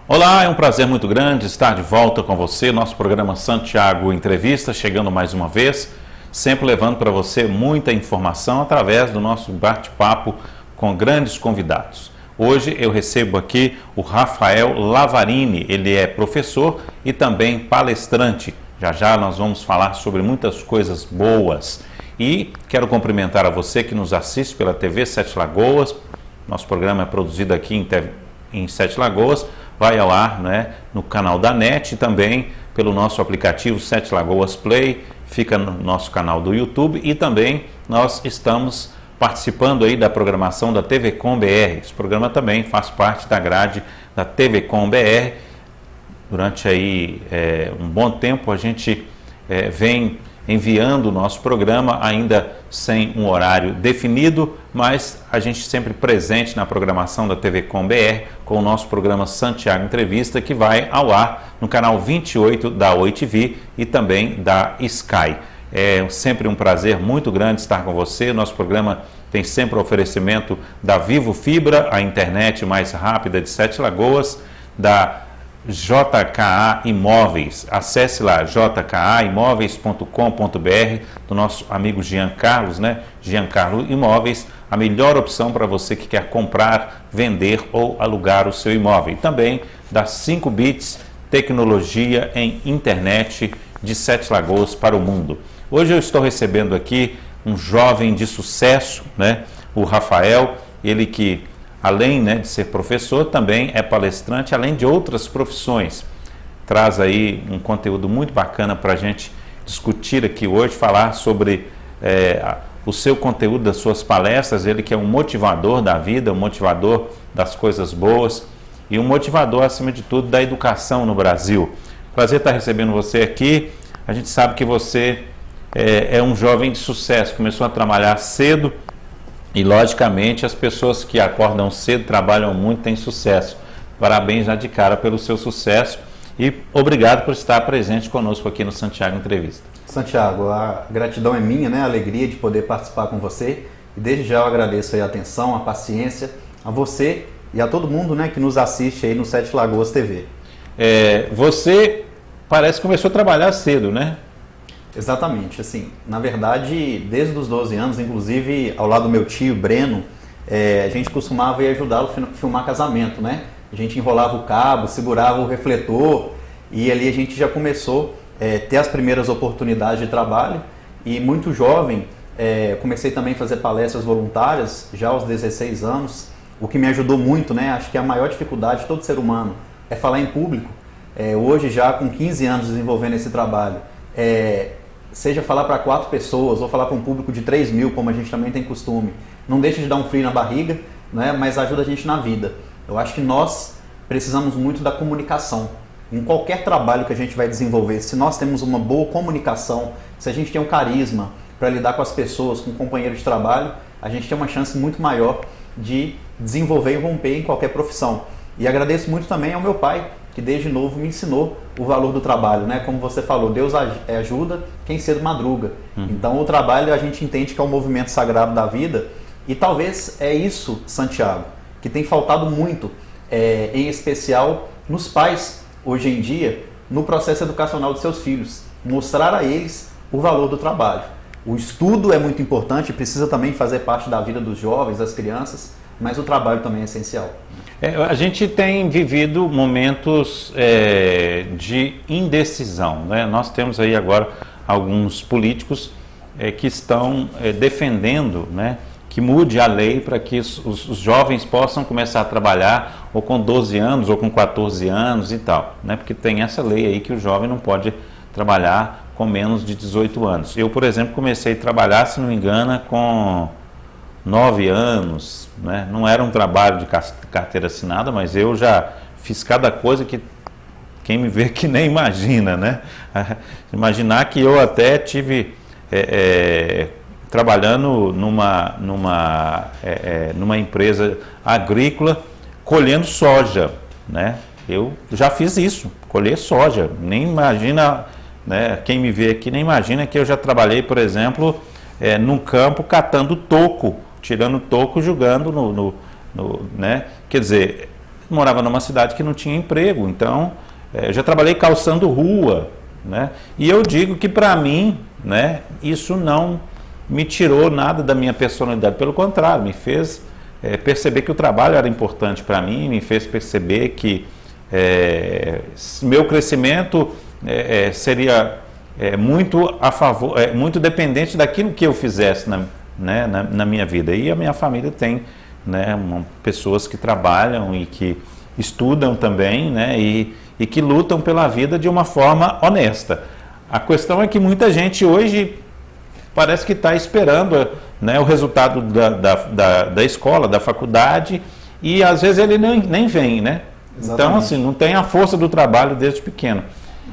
Olá, é um prazer muito grande estar de volta com você, nosso programa Santiago Entrevista, chegando mais uma vez, sempre levando para você muita informação através do nosso bate-papo com grandes convidados. Hoje eu recebo aqui o Rafael Lavarini, ele é professor e também palestrante. Já já nós vamos falar sobre muitas coisas boas. E quero cumprimentar a você que nos assiste pela TV Sete Lagoas. Nosso programa é produzido aqui em Sete Lagoas, vai ao ar, né, no canal da NET e também pelo nosso aplicativo Sete Lagoas Play, fica no nosso canal do YouTube e também nós estamos participando aí da programação da TV Com BR. Esse programa também faz parte da grade da TV Com BR. Durante aí um bom tempo a gente vem enviando o nosso programa, ainda sem um horário definido, mas a gente sempre presente na programação da TV Com BR com o nosso programa Santiago Entrevista, que vai ao ar no canal 28 da Oi TV e também da Sky. É sempre um prazer muito grande estar com você. Nosso programa tem sempre o oferecimento da Vivo Fibra, a internet mais rápida de Sete Lagoas, da JKA Imóveis. Acesse lá jkaimóveis.com.br, do nosso amigo Jean Carlos, né? Giancarlo Imóveis, a melhor opção para você que quer comprar, vender ou alugar o seu imóvel. E também da 5 Bits, tecnologia em internet de Sete Lagoas para o mundo. Hoje eu estou recebendo aqui um jovem de sucesso, né? O Rafael, ele que além, né, de ser professor, também é palestrante, além de outras profissões. Traz aí um conteúdo muito bacana para a gente discutir aqui hoje, falar sobre o seu conteúdo das suas palestras. Ele que é um motivador da vida, um motivador das coisas boas e um motivador, acima de tudo, da educação no Brasil. Prazer estar recebendo você aqui. A gente sabe que você é um jovem de sucesso, começou a trabalhar cedo, e, logicamente, as pessoas que acordam cedo, trabalham muito, têm sucesso. Parabéns já de cara pelo seu sucesso e obrigado por estar presente conosco aqui no Santiago Entrevista. Santiago, a gratidão é minha, né? A alegria de poder participar com você. E desde já eu agradeço aí a atenção, a paciência, a você e a todo mundo, né, que nos assiste aí no Sete Lagoas TV. Você parece que começou a trabalhar cedo, né? Exatamente, assim, na verdade, desde os 12 anos, inclusive ao lado do meu tio, Breno, a gente costumava ir ajudá-lo a filmar casamento, né? A gente enrolava o cabo, segurava o refletor e ali a gente já começou a ter as primeiras oportunidades de trabalho e muito jovem, comecei também a fazer palestras voluntárias já aos 16 anos, o que me ajudou muito, né? Acho que a maior dificuldade de todo ser humano é falar em público. Hoje já com 15 anos desenvolvendo esse trabalho, seja falar para 4 pessoas ou falar para um público de 3 mil, como a gente também tem costume, não deixa de dar um frio na barriga, né, mas ajuda a gente na vida. Eu acho que nós precisamos muito da comunicação. Em qualquer trabalho que a gente vai desenvolver, se nós temos uma boa comunicação, se a gente tem um carisma para lidar com as pessoas, com o companheiro de trabalho, a gente tem uma chance muito maior de desenvolver e romper em qualquer profissão. E agradeço muito também ao meu pai, que desde novo me ensinou o valor do trabalho, né? Como você falou, Deus ajuda quem cedo madruga. Então o trabalho a gente entende que é um movimento sagrado da vida e talvez é isso, Santiago, que tem faltado muito, em especial nos pais, hoje em dia, no processo educacional de seus filhos. Mostrar a eles o valor do trabalho. O estudo é muito importante, precisa também fazer parte da vida dos jovens, das crianças, mas o trabalho também é essencial. A gente tem vivido momentos de indecisão, né? Nós temos aí agora alguns políticos que estão defendendo, né, que mude a lei para que os jovens possam começar a trabalhar ou com 12 anos ou com 14 anos e tal, né? Porque tem essa lei aí que o jovem não pode trabalhar com menos de 18 anos. Eu, por exemplo, comecei a trabalhar, se não me engano, com 9 anos, né? Não era um trabalho de carteira assinada, mas eu já fiz cada coisa que quem me vê que nem imagina, né? Imaginar que eu até tive trabalhando numa empresa agrícola colhendo soja, né? Eu já fiz isso, colher soja. Nem imagina, né? Quem me vê aqui nem imagina que eu já trabalhei, por exemplo, num campo catando toco, tirando toco, jogando né? Quer dizer, morava numa cidade que não tinha emprego, então já trabalhei calçando rua, né? E eu digo que para mim, né, isso não me tirou nada da minha personalidade, pelo contrário, me fez perceber que o trabalho era importante para mim, me fez perceber que meu crescimento seria muito a favor, muito dependente daquilo que eu fizesse na minha vida. E a minha família tem, né, pessoas que trabalham e que estudam também, né, e que lutam pela vida de uma forma honesta. A questão é que muita gente hoje parece que está esperando, né, o resultado da escola, da faculdade, e às vezes ele nem vem, né? Exatamente. Então, assim, não tem a força do trabalho desde pequeno.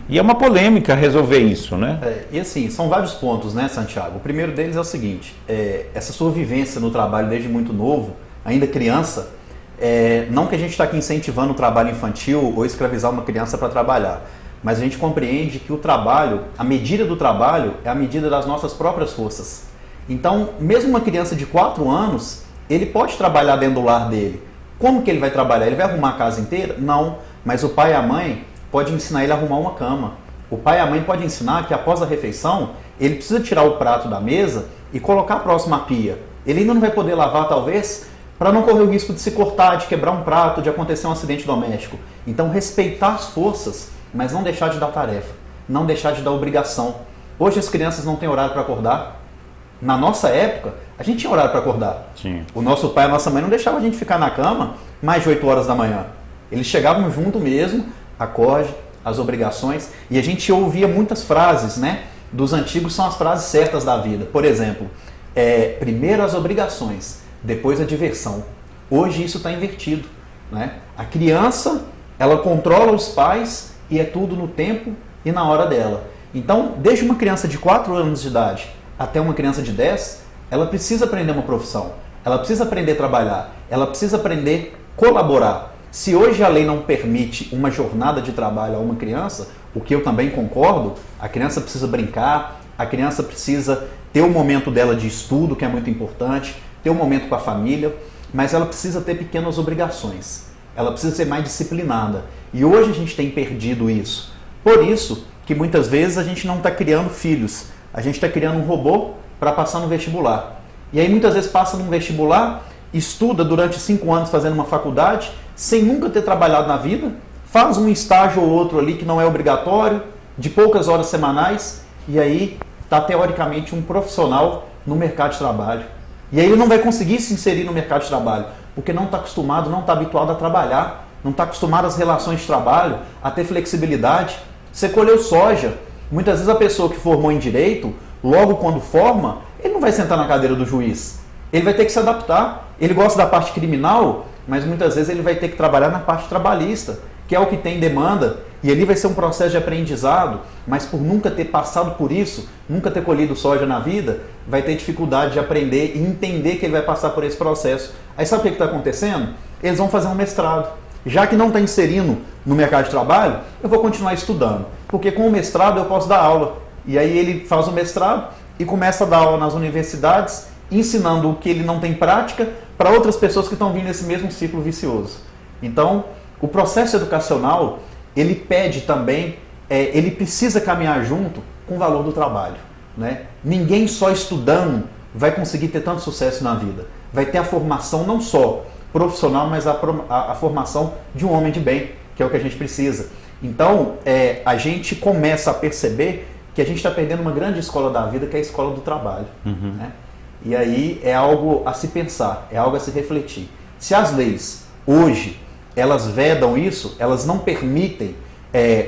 E é uma polêmica resolver isso, né? E assim, são vários pontos, né, Santiago? O primeiro deles é o seguinte, essa sua vivência no trabalho desde muito novo, ainda criança, não que a gente está aqui incentivando o trabalho infantil ou escravizar uma criança para trabalhar, mas a gente compreende que o trabalho, a medida do trabalho é a medida das nossas próprias forças. Então, mesmo uma criança de 4 anos, ele pode trabalhar dentro do lar dele. Como que ele vai trabalhar? Ele vai arrumar a casa inteira? Não, mas o pai e a mãe pode ensinar ele a arrumar uma cama. O pai e a mãe podem ensinar que após a refeição, ele precisa tirar o prato da mesa e colocar próximo à pia. Ele ainda não vai poder lavar, talvez, para não correr o risco de se cortar, de quebrar um prato, de acontecer um acidente doméstico. Então, respeitar as forças, mas não deixar de dar tarefa, não deixar de dar obrigação. Hoje as crianças não têm horário para acordar. Na nossa época, a gente tinha horário para acordar. Sim. O nosso pai e a nossa mãe não deixavam a gente ficar na cama mais de 8 horas da manhã. Eles chegavam junto mesmo, acorde, as obrigações, e a gente ouvia muitas frases, né? Dos antigos são as frases certas da vida. Por exemplo, primeiro as obrigações, depois a diversão. Hoje isso está invertido, né? A criança, ela controla os pais e é tudo no tempo e na hora dela. Então, desde uma criança de 4 anos de idade até uma criança de 10, ela precisa aprender uma profissão, ela precisa aprender a trabalhar, ela precisa aprender a colaborar. Se hoje a lei não permite uma jornada de trabalho a uma criança, o que eu também concordo, a criança precisa brincar, a criança precisa ter o momento dela de estudo, que é muito importante, ter um momento com a família, mas ela precisa ter pequenas obrigações. Ela precisa ser mais disciplinada. E hoje a gente tem perdido isso. Por isso que muitas vezes a gente não está criando filhos. A gente está criando um robô para passar no vestibular. E aí muitas vezes passa num vestibular, estuda durante 5 anos fazendo uma faculdade, sem nunca ter trabalhado na vida, faz um estágio ou outro ali que não é obrigatório, de poucas horas semanais, e aí está teoricamente um profissional no mercado de trabalho. E aí ele não vai conseguir se inserir no mercado de trabalho, porque não está acostumado, não está habituado a trabalhar, não está acostumado às relações de trabalho, a ter flexibilidade. Você colheu soja. Muitas vezes a pessoa que formou em direito, logo quando forma, ele não vai sentar na cadeira do juiz. Ele vai ter que se adaptar. Ele gosta da parte criminal, mas muitas vezes ele vai ter que trabalhar na parte trabalhista, que é o que tem demanda, e ali vai ser um processo de aprendizado, mas por nunca ter passado por isso, nunca ter colhido soja na vida, vai ter dificuldade de aprender e entender que ele vai passar por esse processo. Aí sabe o que está acontecendo? Eles vão fazer um mestrado. Já que não está inserindo no mercado de trabalho, eu vou continuar estudando, porque com o mestrado eu posso dar aula. E aí ele faz o mestrado e começa a dar aula nas universidades, ensinando o que ele não tem prática para outras pessoas que estão vindo nesse mesmo ciclo vicioso. Então, o processo educacional, ele pede também, ele precisa caminhar junto com o valor do trabalho, né? Ninguém só estudando vai conseguir ter tanto sucesso na vida. Vai ter a formação não só profissional, mas a formação de um homem de bem, que é o que a gente precisa. Então, a gente começa a perceber que a gente está perdendo uma grande escola da vida, que é a escola do trabalho. Uhum. Né? E aí é algo a se pensar, é algo a se refletir. Se as leis, hoje, elas vedam isso, elas não permitem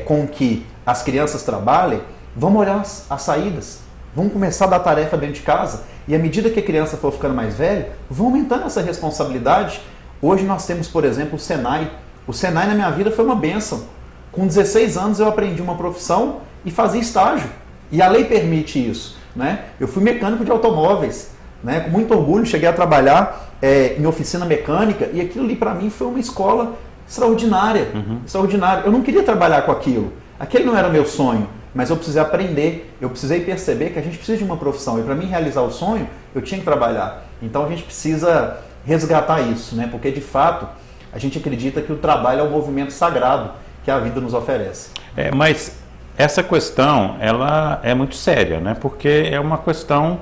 com que as crianças trabalhem, vamos olhar as saídas. Vamos começar a dar tarefa dentro de casa, e à medida que a criança for ficando mais velha, vão aumentando essa responsabilidade. Hoje nós temos, por exemplo, o Senai. O Senai na minha vida foi uma bênção. Com 16 anos eu aprendi uma profissão e fazia estágio. E a lei permite isso. Né? Eu fui mecânico de automóveis. Né? Com muito orgulho, cheguei a trabalhar em oficina mecânica, e aquilo ali para mim foi uma escola extraordinária. Uhum. Extraordinária. Eu não queria trabalhar com aquilo. Aquele não era o meu sonho. Mas eu precisei aprender, eu precisei perceber que a gente precisa de uma profissão. E para mim realizar o sonho, eu tinha que trabalhar. Então a gente precisa resgatar isso, né? Porque de fato a gente acredita que o trabalho é um movimento sagrado que a vida nos oferece. Mas essa questão, ela é muito séria, né? Porque é uma questão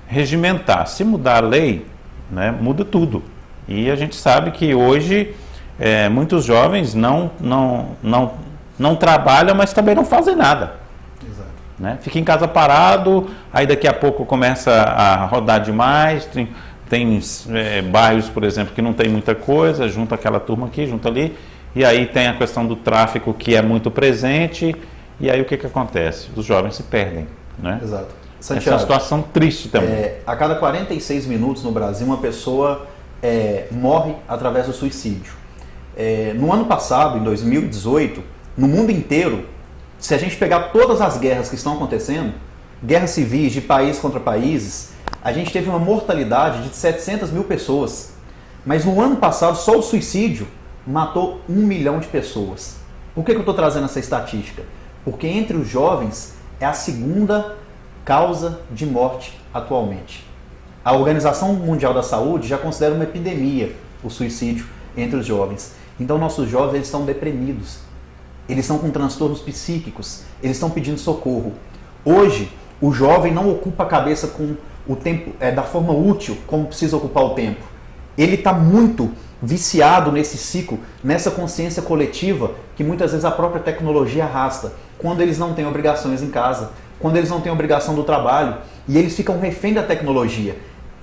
regimentar. Se mudar a lei, né, muda tudo. E a gente sabe que hoje muitos jovens não trabalham, mas também não fazem nada. Exato. Né? Fica em casa parado, aí daqui a pouco começa a rodar demais. Tem bairros, por exemplo, que não tem muita coisa, junta aquela turma aqui, junta ali. E aí tem a questão do tráfico, que é muito presente. E aí o que acontece? Os jovens se perdem. Né? Exato. Santiago, essa é uma situação triste também. A cada 46 minutos no Brasil, uma pessoa morre através do suicídio. No ano passado, em 2018, no mundo inteiro, se a gente pegar todas as guerras que estão acontecendo, guerras civis de país contra países, a gente teve uma mortalidade de 700 mil pessoas. Mas no ano passado, só o suicídio matou 1 milhão de pessoas. Por que eu estou trazendo essa estatística? Porque entre os jovens é a segunda causa de morte atualmente. A Organização Mundial da Saúde já considera uma epidemia o suicídio entre os jovens. Então nossos jovens eles estão deprimidos, eles estão com transtornos psíquicos, eles estão pedindo socorro. Hoje, o jovem não ocupa a cabeça com o tempo da forma útil, como precisa ocupar o tempo. Ele está muito viciado nesse ciclo, nessa consciência coletiva que muitas vezes a própria tecnologia arrasta, quando eles não têm obrigações em casa, quando eles não têm obrigação do trabalho, e eles ficam refém da tecnologia.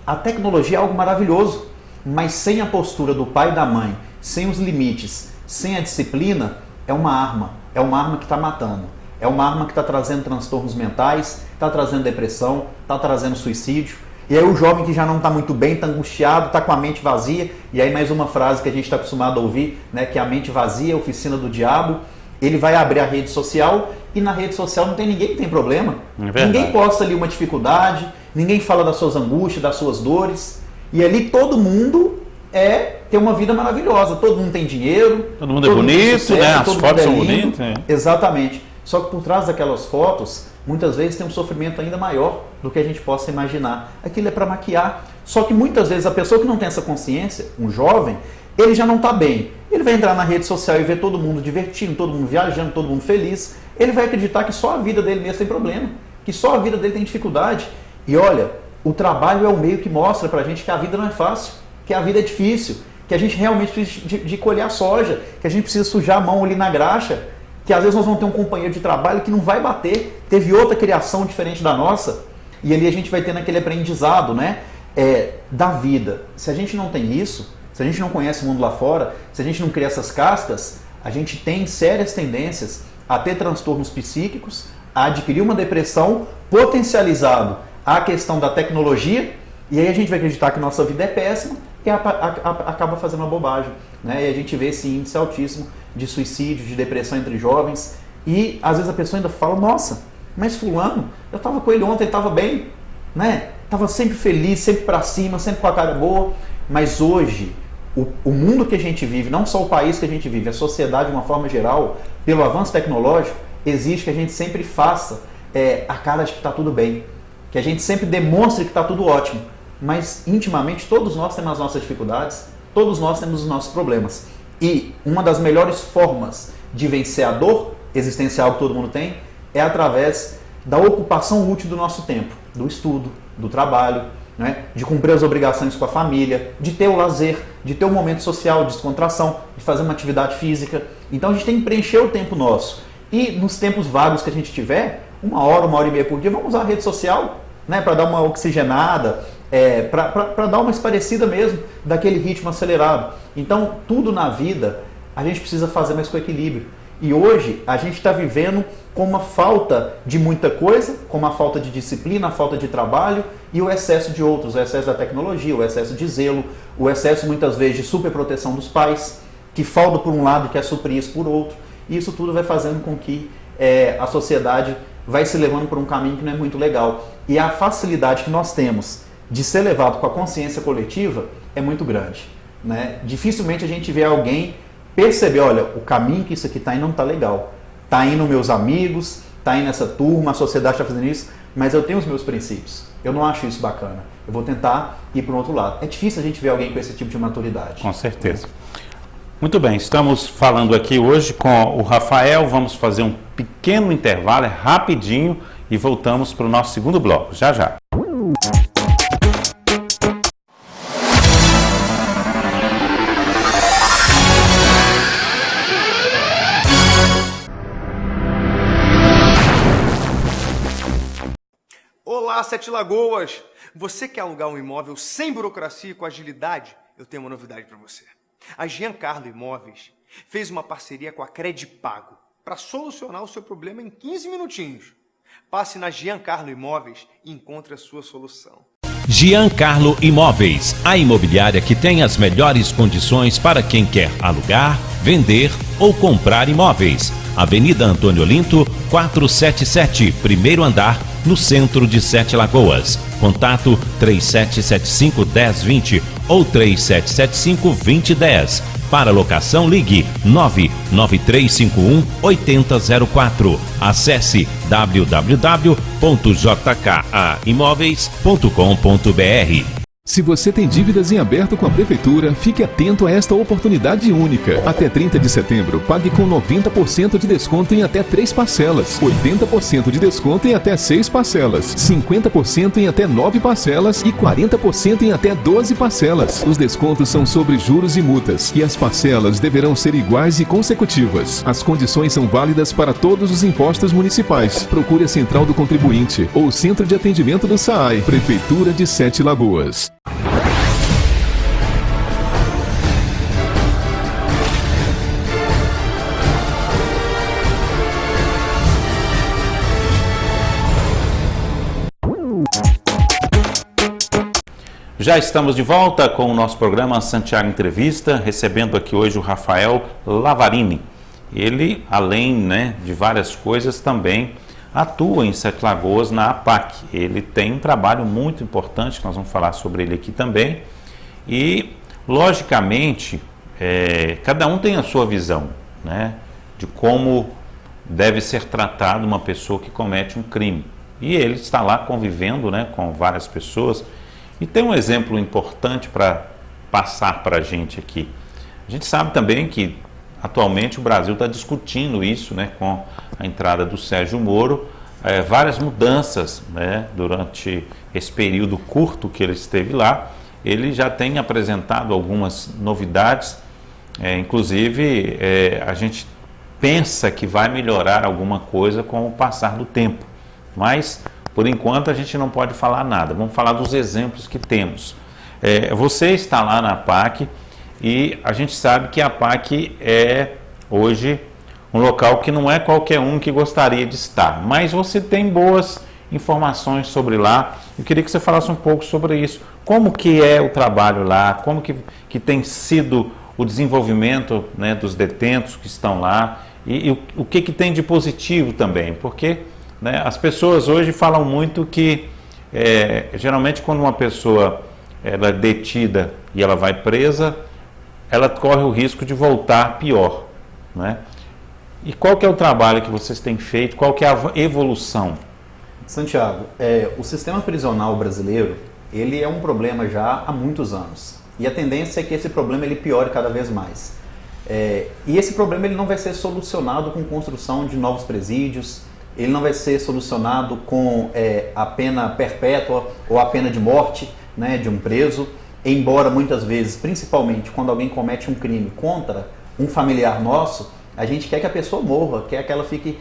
A tecnologia é algo maravilhoso, mas sem a postura do pai e da mãe, sem os limites, sem a disciplina, é uma arma que está matando. É uma arma que está trazendo transtornos mentais, está trazendo depressão, está trazendo suicídio. E aí o jovem que já não está muito bem, está angustiado, está com a mente vazia, e aí mais uma frase que a gente está acostumado a ouvir, né, que a mente vazia é a oficina do diabo. Ele vai abrir a rede social e na rede social não tem ninguém que tem problema. Ninguém posta ali uma dificuldade, ninguém fala das suas angústias, das suas dores. E ali todo mundo tem uma vida maravilhosa. Todo mundo tem dinheiro. Todo mundo é bonito, sucesso, né? As fotos são bonitas. Exatamente. Só que por trás daquelas fotos, muitas vezes tem um sofrimento ainda maior do que a gente possa imaginar. Aquilo é para maquiar. Só que muitas vezes a pessoa que não tem essa consciência, um jovem, ele já não está bem. Ele vai entrar na rede social e ver todo mundo divertindo, todo mundo viajando, todo mundo feliz. Ele vai acreditar que só a vida dele mesmo tem problema, que só a vida dele tem dificuldade. E olha, o trabalho é o meio que mostra pra gente que a vida não é fácil, que a vida é difícil, que a gente realmente precisa de colher a soja, que a gente precisa sujar a mão ali na graxa, que às vezes nós vamos ter um companheiro de trabalho que não vai bater, teve outra criação diferente da nossa, e ali a gente vai tendo aquele aprendizado, né, da vida. Se a gente não tem isso, se a gente não conhece o mundo lá fora, se a gente não cria essas cascas, a gente tem sérias tendências a ter transtornos psíquicos, a adquirir uma depressão, potencializado a questão da tecnologia, e aí a gente vai acreditar que nossa vida é péssima e acaba fazendo uma bobagem. Né? E a gente vê esse índice altíssimo de suicídio, de depressão entre jovens, e às vezes a pessoa ainda fala, nossa, mas fulano, eu estava com ele ontem, ele estava bem, né? Estava sempre feliz, sempre para cima, sempre com a cara boa, mas hoje o mundo que a gente vive, não só o país que a gente vive, a sociedade de uma forma geral, pelo avanço tecnológico, exige que a gente sempre faça a cara de que está tudo bem, que a gente sempre demonstre que está tudo ótimo, mas intimamente todos nós temos as nossas dificuldades, todos nós temos os nossos problemas. E uma das melhores formas de vencer a dor existencial que todo mundo tem é através da ocupação útil do nosso tempo, do estudo, do trabalho, né? De cumprir as obrigações com a família, de ter o lazer, de ter um momento social, de descontração, de fazer uma atividade física. Então a gente tem que preencher o tempo nosso. E nos tempos vagos que a gente tiver, 1 hora e meia por dia, vamos usar a rede social, né? Para dar uma oxigenada, para dar uma esparecida mesmo daquele ritmo acelerado. Então tudo na vida a gente precisa fazer mais com equilíbrio. E hoje a gente está vivendo com uma falta de muita coisa, com uma falta de disciplina, a falta de trabalho e o excesso de outros, o excesso da tecnologia, o excesso de zelo, o excesso muitas vezes de superproteção dos pais, que falta por um lado e quer suprir isso por outro. E isso tudo vai fazendo com que a sociedade vai se levando por um caminho que não é muito legal. E a facilidade que nós temos de ser levado com a consciência coletiva é muito grande. Né? Dificilmente a gente vê alguém perceber, olha, o caminho que isso aqui está indo não está legal. Está indo meus amigos, está indo essa turma, a sociedade está fazendo isso, mas eu tenho os meus princípios. Eu não acho isso bacana. Eu vou tentar ir para o outro lado. É difícil a gente ver alguém com esse tipo de maturidade. Com certeza. Muito bem, estamos falando aqui hoje com o Rafael. Vamos fazer um pequeno intervalo, rapidinho, e voltamos para o nosso segundo bloco. Já, já. Olá, Sete Lagoas! Você quer alugar um imóvel sem burocracia e com agilidade? Eu tenho uma novidade para você. A Giancarlo Imóveis fez uma parceria com a Credipago para solucionar o seu problema em 15 minutinhos. Passe na Giancarlo Imóveis e encontre a sua solução. Giancarlo Imóveis, a imobiliária que tem as melhores condições para quem quer alugar, vender ou comprar imóveis. Avenida Antônio Olinto, 477, primeiro andar, no centro de Sete Lagoas. Contato 3775-1020 ou 3775-2010. Para locação, ligue 99351-8004. Acesse www.jkaimóveis.com.br. Se você tem dívidas em aberto com a Prefeitura, fique atento a esta oportunidade única. Até 30 de setembro, pague com 90% de desconto em até 3 parcelas, 80% de desconto em até 6 parcelas, 50% em até 9 parcelas e 40% em até 12 parcelas. Os descontos são sobre juros e multas, e as parcelas deverão ser iguais e consecutivas. As condições são válidas para todos os impostos municipais. Procure a Central do Contribuinte ou o Centro de Atendimento do SAAI, Prefeitura de Sete Lagoas. Já estamos de volta com o nosso programa Santiago Entrevista, recebendo aqui hoje o Rafael Lavarini. Ele, além, de várias coisas, também atua em Sete Lagoas na APAC. Ele tem um trabalho muito importante, nós vamos falar sobre ele aqui também. E, logicamente, cada um tem a sua visão, de como deve ser tratado uma pessoa que comete um crime. E ele está lá convivendo, com várias pessoas. E tem um exemplo importante para passar para a gente aqui. A gente sabe também que atualmente o Brasil está discutindo isso, com a entrada do Sérgio Moro, várias mudanças, durante esse período curto que ele esteve lá. Ele já tem apresentado algumas novidades, inclusive a gente pensa que vai melhorar alguma coisa com o passar do tempo, mas por enquanto a gente não pode falar nada. Vamos falar dos exemplos que temos. Você está lá na APAC e a gente sabe que a APAC é hoje um local que não é qualquer um que gostaria de estar, mas você tem boas informações sobre lá. Eu queria que você falasse um pouco sobre isso. Como que é o trabalho lá, como que tem sido o desenvolvimento dos detentos que estão lá e o que tem de positivo também, porque as pessoas hoje falam muito que geralmente quando uma pessoa ela é detida e ela vai presa, ela corre o risco de voltar pior, E qual que é o trabalho que vocês têm feito, qual que é a evolução? Santiago, o sistema prisional brasileiro, ele é um problema já há muitos anos. E a tendência é que esse problema ele piore cada vez mais. E esse problema ele não vai ser solucionado com construção de novos presídios, ele não vai ser solucionado com a pena perpétua ou a pena de morte de um preso, embora muitas vezes, principalmente quando alguém comete um crime contra um familiar nosso, a gente quer que a pessoa morra, quer que ela fique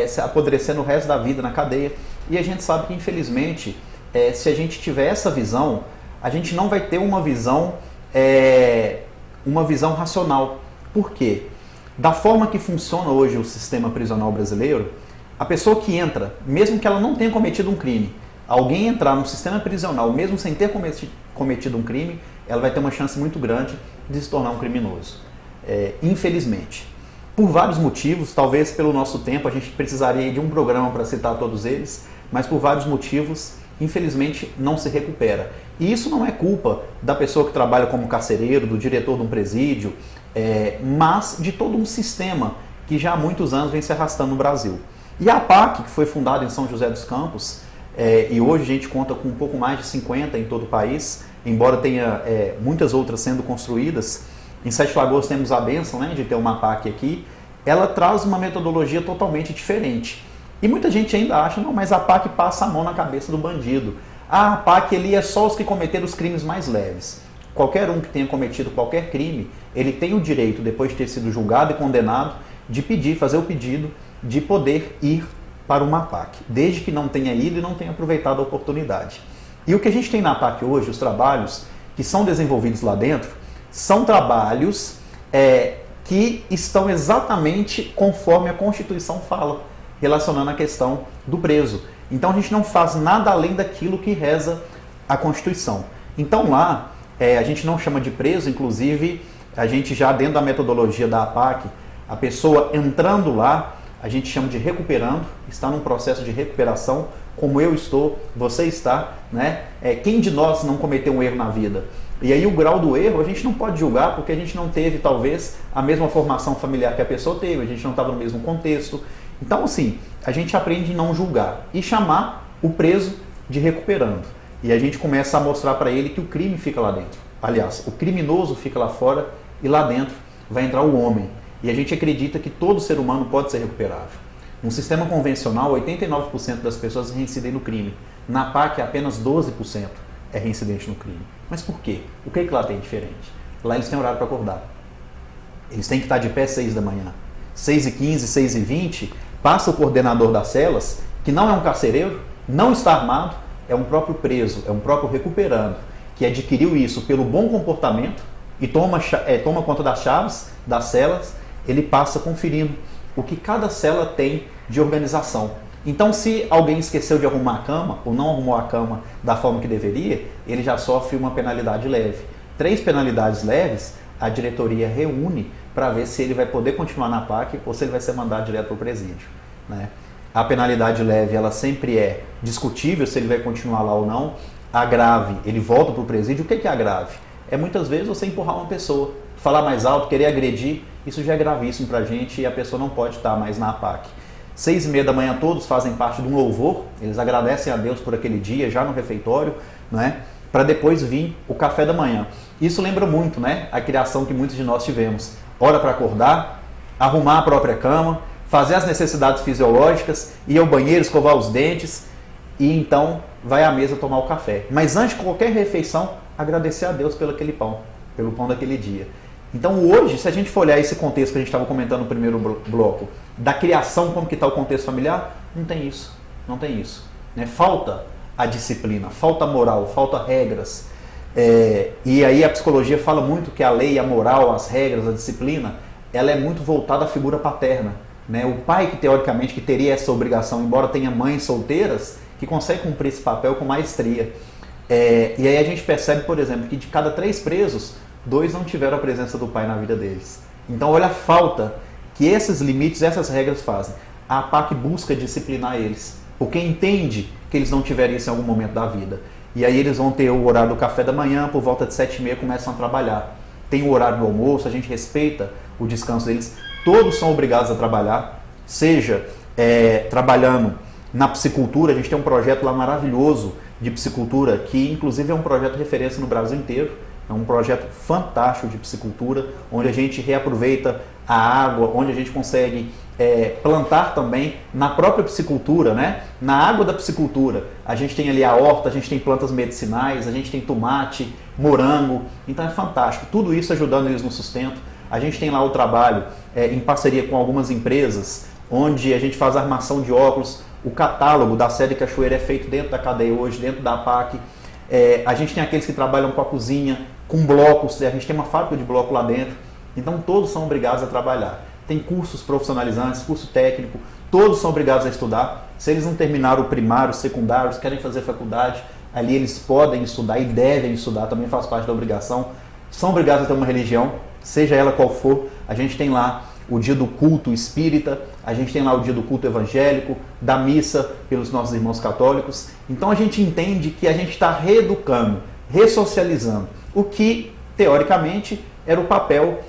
se apodrecendo o resto da vida na cadeia. E a gente sabe que, infelizmente, se a gente tiver essa visão, a gente não vai ter uma visão racional. Por quê? Da forma que funciona hoje o sistema prisional brasileiro, a pessoa que entra, mesmo que ela não tenha cometido um crime, alguém entrar no sistema prisional, mesmo sem ter cometido um crime, ela vai ter uma chance muito grande de se tornar um criminoso. Infelizmente. Por vários motivos, talvez pelo nosso tempo, a gente precisaria de um programa para citar todos eles, mas por vários motivos, infelizmente, não se recupera. E isso não é culpa da pessoa que trabalha como carcereiro, do diretor de um presídio, mas de todo um sistema que já há muitos anos vem se arrastando no Brasil. E a APAC, que foi fundada em São José dos Campos, e hoje a gente conta com um pouco mais de 50 em todo o país, embora tenha muitas outras sendo construídas. Em Sete Lagoas temos a bênção, né, de ter uma APAC aqui. Ela traz uma metodologia totalmente diferente. E muita gente ainda acha, não, mas a APAC passa a mão na cabeça do bandido. A APAC ali é só os que cometeram os crimes mais leves. Qualquer um que tenha cometido qualquer crime, ele tem o direito, depois de ter sido julgado e condenado, de fazer o pedido de poder ir para uma APAC, desde que não tenha ido e não tenha aproveitado a oportunidade. E o que a gente tem na APAC hoje, os trabalhos que são desenvolvidos lá dentro, são trabalhos que estão exatamente conforme a Constituição fala, relacionando a questão do preso. Então a gente não faz nada além daquilo que reza a Constituição. Então lá, a gente não chama de preso, inclusive a gente já dentro da metodologia da APAC, a pessoa entrando lá, a gente chama de recuperando, está num processo de recuperação, como eu estou, você está, né? Quem de nós não cometeu um erro na vida? E aí o grau do erro a gente não pode julgar porque a gente não teve talvez a mesma formação familiar que a pessoa teve, a gente não estava no mesmo contexto. Então assim, a gente aprende a não julgar e chamar o preso de recuperando. E a gente começa a mostrar para ele que o crime fica lá dentro. Aliás, o criminoso fica lá fora e lá dentro vai entrar o homem. E a gente acredita que todo ser humano pode ser recuperável. No sistema convencional, 89% das pessoas reincidem no crime. Na APAC, apenas 12% é reincidente no crime. Mas por quê? O que lá tem diferente? Lá eles têm horário para acordar. Eles têm que estar de pé às 6 da manhã. 6h15, 6h20, passa o coordenador das celas, que não é um carcereiro, não está armado, é um próprio preso, é um próprio recuperando, que adquiriu isso pelo bom comportamento e toma conta das chaves das celas, ele passa conferindo o que cada cela tem de organização. Então, se alguém esqueceu de arrumar a cama ou não arrumou a cama da forma que deveria, ele já sofre uma penalidade leve. 3 penalidades leves, a diretoria reúne para ver se ele vai poder continuar na PAC ou se ele vai ser mandado direto para o presídio, né? A penalidade leve, ela sempre é discutível se ele vai continuar lá ou não. A grave, ele volta para o presídio. O que é a grave? É muitas vezes você empurrar uma pessoa, falar mais alto, querer agredir. Isso já é gravíssimo para a gente e a pessoa não pode estar mais na APAC. 6h30 da manhã todos fazem parte de um louvor, eles agradecem a Deus por aquele dia, já no refeitório, né? Para depois vir o café da manhã. Isso lembra muito, né, a criação que muitos de nós tivemos. Hora para acordar, arrumar a própria cama, fazer as necessidades fisiológicas, ir ao banheiro, escovar os dentes e então vai à mesa tomar o café. Mas antes de qualquer refeição, agradecer a Deus pelo pão daquele dia. Então hoje, se a gente for olhar esse contexto que a gente estava comentando no primeiro bloco, da criação, como que está o contexto familiar, não tem isso, né? Falta a disciplina, falta a moral, falta regras. E aí a psicologia fala muito que a lei, a moral, as regras, a disciplina, ela é muito voltada à figura paterna, né? O pai que teoricamente que teria essa obrigação, embora tenha mães solteiras, que consegue cumprir esse papel com maestria. E aí a gente percebe, por exemplo, que de cada 3 presos, 2 não tiveram a presença do pai na vida deles. Então olha a falta que esses limites, essas regras fazem. A APAC busca disciplinar eles, porque entende que eles não tiveram isso em algum momento da vida. E aí eles vão ter o horário do café da manhã, por volta de 7h30 começam a trabalhar. Tem o horário do almoço, a gente respeita o descanso deles. Todos são obrigados a trabalhar, seja trabalhando na psicultura. A gente tem um projeto lá maravilhoso de psicultura, que inclusive é um projeto de referência no Brasil inteiro. É um projeto fantástico de psicultura, onde a gente reaproveita a água, onde a gente consegue plantar também na própria psicultura, né? Na água da psicultura. A gente tem ali a horta, a gente tem plantas medicinais, a gente tem tomate, morango. Então é fantástico. Tudo isso ajudando eles no sustento. A gente tem lá o trabalho em parceria com algumas empresas, onde a gente faz a armação de óculos. O catálogo da série Cachoeira é feito dentro da cadeia hoje, dentro da APAC. A gente tem aqueles que trabalham com a cozinha, com blocos, a gente tem uma fábrica de bloco lá dentro. Então todos são obrigados a trabalhar. Tem cursos profissionalizantes, curso técnico, todos são obrigados a estudar. Se eles não terminaram o primário, o secundário, querem fazer faculdade, ali eles podem estudar e devem estudar, também faz parte da obrigação. São obrigados a ter uma religião, seja ela qual for. A gente tem lá o dia do culto espírita, a gente tem lá o dia do culto evangélico, da missa pelos nossos irmãos católicos. Então a gente entende que a gente está reeducando, ressocializando, o que, teoricamente, era o papel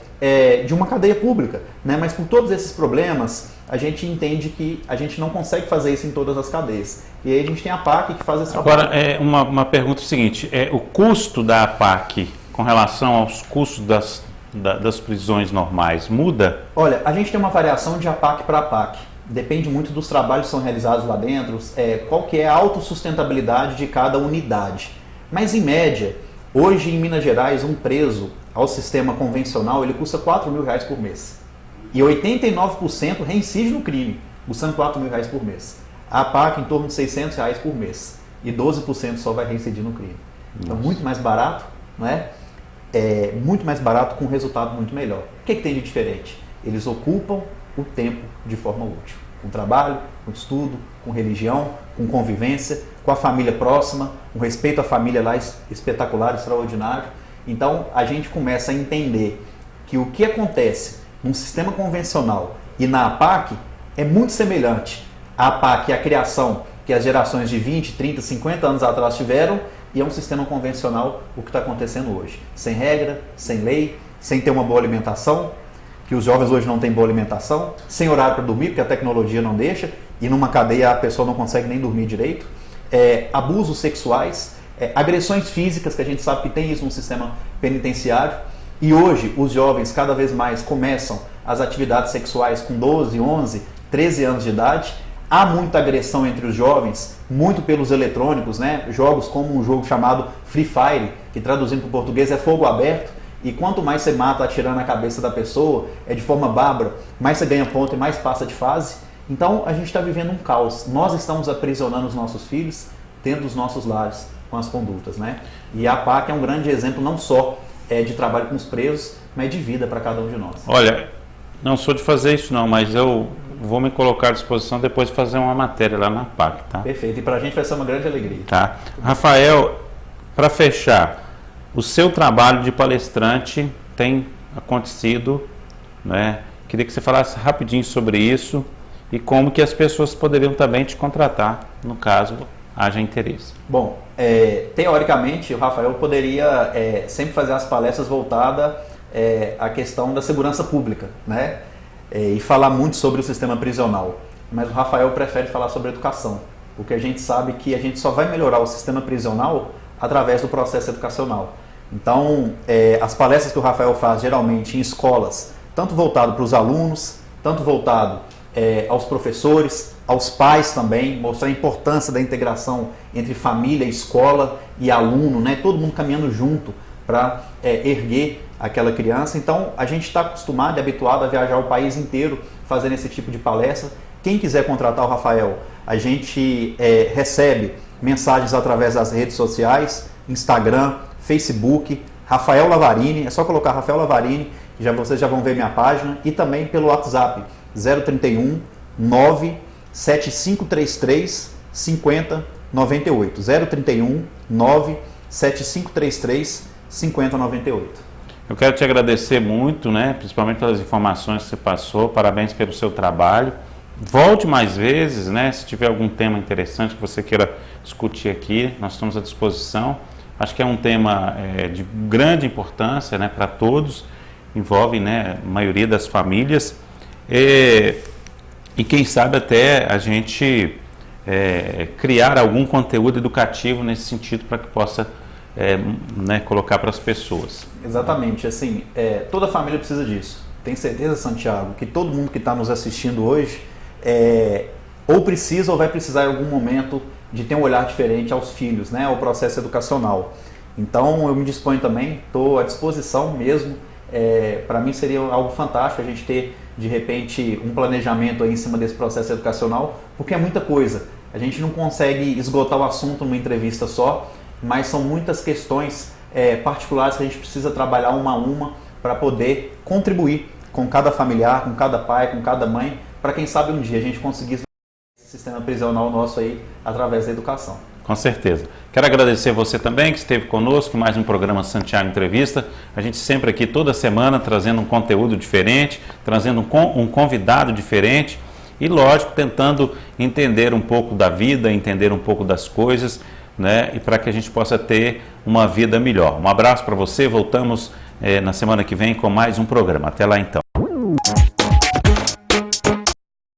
de uma cadeia pública, né? Mas por todos esses problemas, a gente entende que a gente não consegue fazer isso em todas as cadeias. E aí a gente tem a APAC que faz esse trabalho. Agora, uma pergunta seguinte, o custo da APAC com relação aos custos das prisões normais muda? Olha, a gente tem uma variação de APAC para APAC. Depende muito dos trabalhos que são realizados lá dentro, qual que é a autossustentabilidade de cada unidade. Mas em média, hoje em Minas Gerais, um preso ao sistema convencional, ele custa R$4.000 por mês. E 89% reincide no crime, custando R$4.000 por mês. A APAC em torno de R$600 por mês. E 12% só vai reincidir no crime. Então, muito mais barato, não é? Muito mais barato com um resultado muito melhor. O que tem de diferente? Eles ocupam o tempo de forma útil. Com trabalho, com estudo, com religião, com convivência, com a família próxima, com respeito à família lá espetacular, extraordinário. Então, a gente começa a entender que o que acontece num sistema convencional e na APAC é muito semelhante. A APAC é a criação que as gerações de 20, 30, 50 anos atrás tiveram e é um sistema convencional o que está acontecendo hoje. Sem regra, sem lei, sem ter uma boa alimentação, que os jovens hoje não têm boa alimentação, sem horário para dormir, porque a tecnologia não deixa, e numa cadeia a pessoa não consegue nem dormir direito, abusos sexuais, agressões físicas, que a gente sabe que tem isso no sistema penitenciário, e hoje os jovens cada vez mais começam as atividades sexuais com 12, 11, 13 anos de idade. Há muita agressão entre os jovens, muito pelos eletrônicos, né? Jogos como um jogo chamado Free Fire, que traduzindo para o português é fogo aberto, e quanto mais você mata atirando na cabeça da pessoa, de forma bárbara, mais você ganha ponto e mais passa de fase. Então a gente está vivendo um caos. Nós estamos aprisionando os nossos filhos dentro dos nossos lares com as condutas, né? E a APAC é um grande exemplo não só de trabalho com os presos, mas de vida para cada um de nós. Olha, não sou de fazer isso não, mas eu vou me colocar à disposição depois de fazer uma matéria lá na APAC, tá? Perfeito, e para a gente vai ser uma grande alegria. Tá. Rafael, para fechar, o seu trabalho de palestrante tem acontecido, né? Queria que você falasse rapidinho sobre isso e como que as pessoas poderiam também te contratar, no caso, haja interesse. Bom, teoricamente o Rafael poderia sempre fazer as palestras voltadas à questão da segurança pública, né? E falar muito sobre o sistema prisional. Mas o Rafael prefere falar sobre educação, porque a gente sabe que a gente só vai melhorar o sistema prisional através do processo educacional. Então, as palestras que o Rafael faz geralmente em escolas, tanto voltado para os alunos, tanto voltado aos professores, aos pais também, mostrar a importância da integração entre família, escola e aluno, né? Todo mundo caminhando junto para erguer aquela criança. Então, a gente está acostumado e habituado a viajar o país inteiro fazendo esse tipo de palestra. Quem quiser contratar o Rafael, a gente recebe mensagens através das redes sociais, Instagram, Facebook, Rafael Lavarini, é só colocar Rafael Lavarini, vocês já vão ver minha página, e também pelo WhatsApp 031 97533 5098, 031 97533 5098. Eu quero te agradecer muito, né, principalmente pelas informações que você passou, parabéns pelo seu trabalho. Volte mais vezes, né, se tiver algum tema interessante que você queira discutir aqui, nós estamos à disposição. Acho que é um tema de grande importância, né, para todos, envolve, né, a maioria das famílias, e quem sabe até a gente criar algum conteúdo educativo nesse sentido para que possa né, colocar para as pessoas. Exatamente, assim, toda família precisa disso. Tenho certeza, Santiago, que todo mundo que está nos assistindo hoje ou precisa ou vai precisar em algum momento de ter um olhar diferente aos filhos, né, ao processo educacional. Então eu me disponho também, estou à disposição mesmo. Para mim seria algo fantástico a gente ter de repente um planejamento aí em cima desse processo educacional, porque é muita coisa. A gente não consegue esgotar o assunto numa entrevista só, mas são muitas questões particulares que a gente precisa trabalhar uma a uma para poder contribuir com cada familiar, com cada pai, com cada mãe, para quem sabe um dia a gente conseguir esse sistema prisional nosso aí através da educação. Com certeza. Quero agradecer você também que esteve conosco em mais um programa Santiago Entrevista. A gente sempre aqui toda semana trazendo um conteúdo diferente, trazendo um convidado diferente e, lógico, tentando entender um pouco da vida, entender um pouco das coisas, né? E para que a gente possa ter uma vida melhor. Um abraço para você, voltamos na semana que vem com mais um programa. Até lá então.